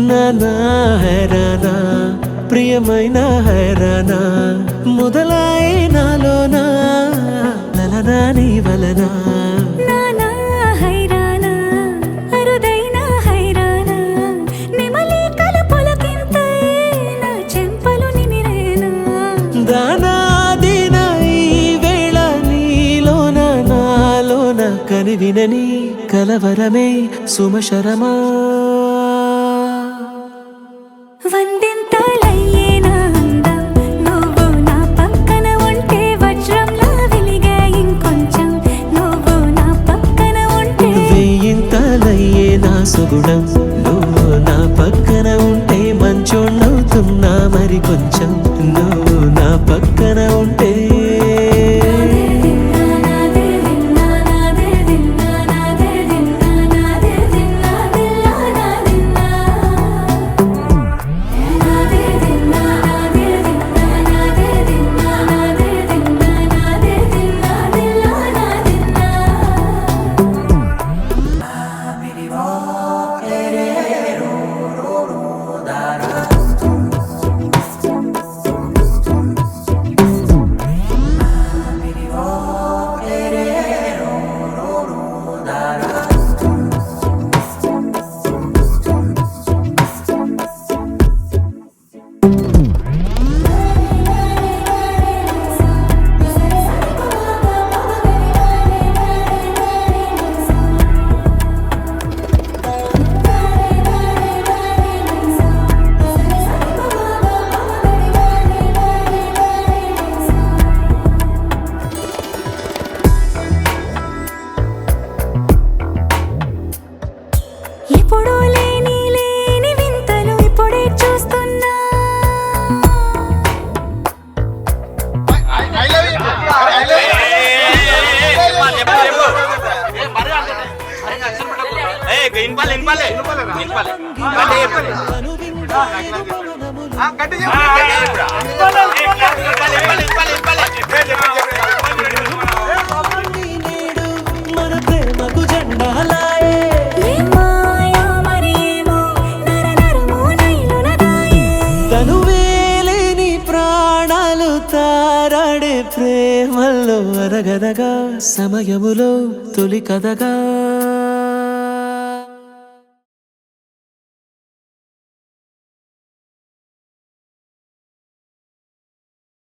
నానా హైరానా ప్రియమైన హైరానా మొదలాయి నాలోనా లలనా నీ వలనా నానా హైరానా అరుదైన హైరానా నెమలి కలపులకింతై నా చెంపలు నిమిరేనా దానాదిన ఈ వేళ నీలోన నాలోన కనివినని కలవరమే సుమశరమా వందింతలయ్యేనా అందం నువ్వు నా పక్కన ఉంటే వజ్రంలా వెలిగే ఇంకొంచెం నువ్వు నా పక్కన ఉంటే వెయ్యింతలయ్యే నా సుగుణం నువ్వు నా పక్కన ఉంటే మంచోణ్ణవుతున్నా మరి కొంచెం నువ్వు నా పక్కన ఉంటే ఎప్పుడూ లేని వింతలు ఇప్పుడే చూస్తున్నా మన ప్రేమకు జెండాలాయే మాయా మరేమో నరనరమో నైలున దాయే తనువేలేని ప్రాణాలు తారాడే ప్రేమల్లో అరగదగా సమయములో తొలి కథగా